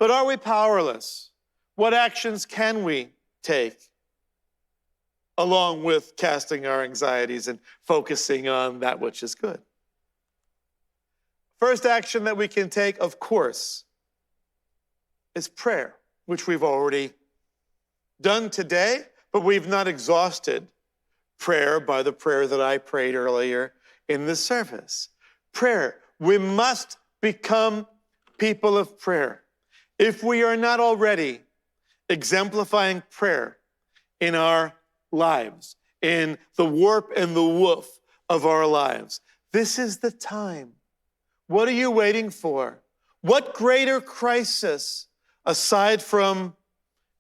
But are we powerless? What actions can we take along with casting our anxieties and focusing on that which is good? First action that we can take, of course, is prayer, which we've already done today, but we've not exhausted prayer by the prayer that I prayed earlier in the service. Prayer. We must become people of prayer. If we are not already exemplifying prayer in our lives, in the warp and the woof of our lives, this is the time. What are you waiting for? What greater crisis, aside from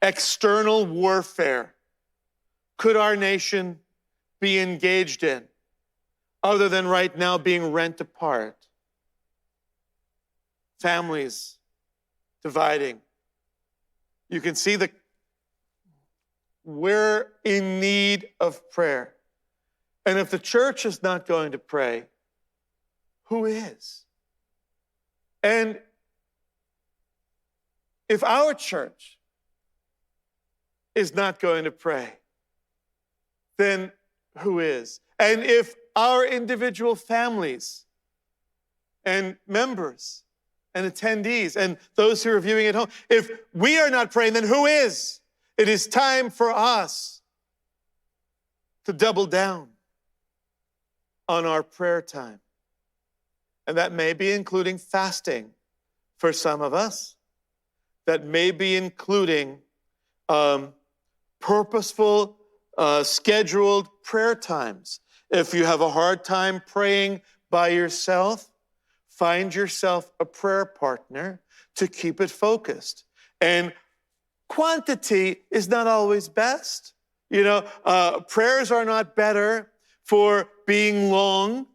external warfare, could our nation be engaged in, other than right now being rent apart? Families dividing. You can see we're in need of prayer. And if the church is not going to pray, who is? And if our church is not going to pray, then who is? And if our individual families and members and attendees and those who are viewing at home, if we are not praying, then who is? It is time for us to double down on our prayer time. And that may be including fasting for some of us. That may be including purposeful, scheduled prayer times. If you have a hard time praying by yourself, find yourself a prayer partner to keep it focused. And quantity is not always best. Prayers are not better for being long,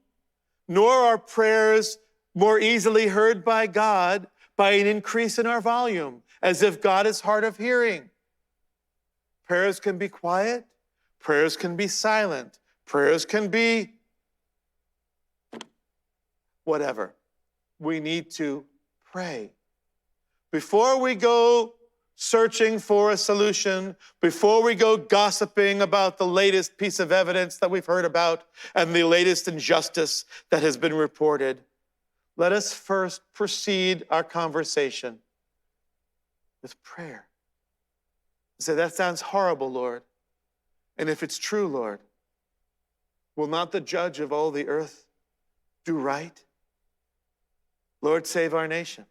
nor are prayers more easily heard by God by an increase in our volume, as if God is hard of hearing. Prayers can be quiet. Prayers can be silent. Prayers can be whatever. We need to pray. Before we go searching for a solution, before we go gossiping about the latest piece of evidence that we've heard about and the latest injustice that has been reported, let us first proceed our conversation with prayer. Say, that sounds horrible, Lord. And if it's true, Lord, will not the judge of all the earth do right? Lord, save our nation.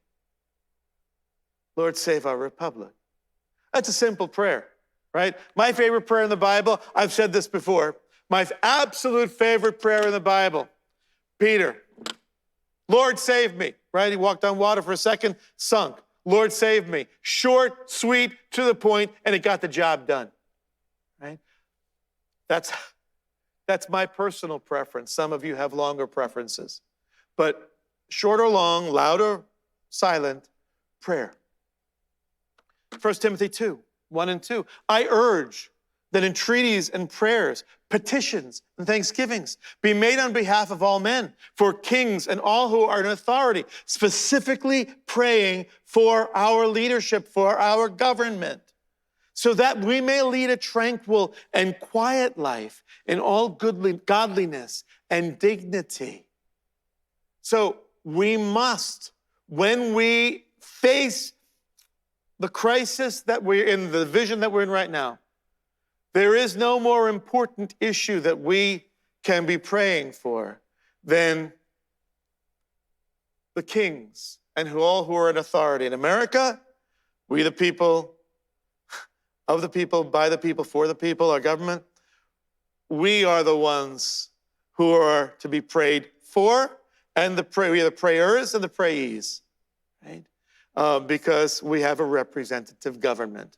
Lord, save our republic. That's a simple prayer, right? My favorite prayer in the Bible, I've said this before, my absolute favorite prayer in the Bible, Peter, Lord, save me, right? He walked on water for a second, sunk. Lord, save me. Short, sweet, to the point, and it got the job done, right? That's my personal preference. Some of you have longer preferences. But short or long, loud or silent, prayer. 1 Timothy 2, 1 and 2. I urge that entreaties and prayers, petitions and thanksgivings be made on behalf of all men, for kings and all who are in authority, specifically praying for our leadership, for our government, so that we may lead a tranquil and quiet life in all godliness and dignity. So we must, when we face the crisis that we're in, the vision that we're in right now, there is no more important issue that we can be praying for than the kings and all who are in authority. In America, we the people, of the people, by the people, for the people, our government, we are the ones who are to be prayed for, and we are the prayers and the prayees, right? Because we have a representative government.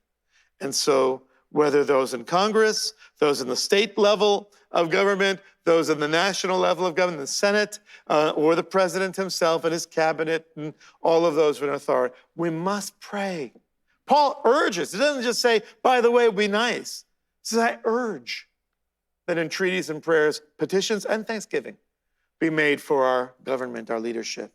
And so whether those in Congress, those in the state level of government, those in the national level of government, the Senate, or the president himself and his cabinet, and all of those in authority, we must pray. Paul urges, it doesn't just say, by the way, it would be nice. He says, I urge that entreaties and prayers, petitions and thanksgiving be made for our government, our leadership.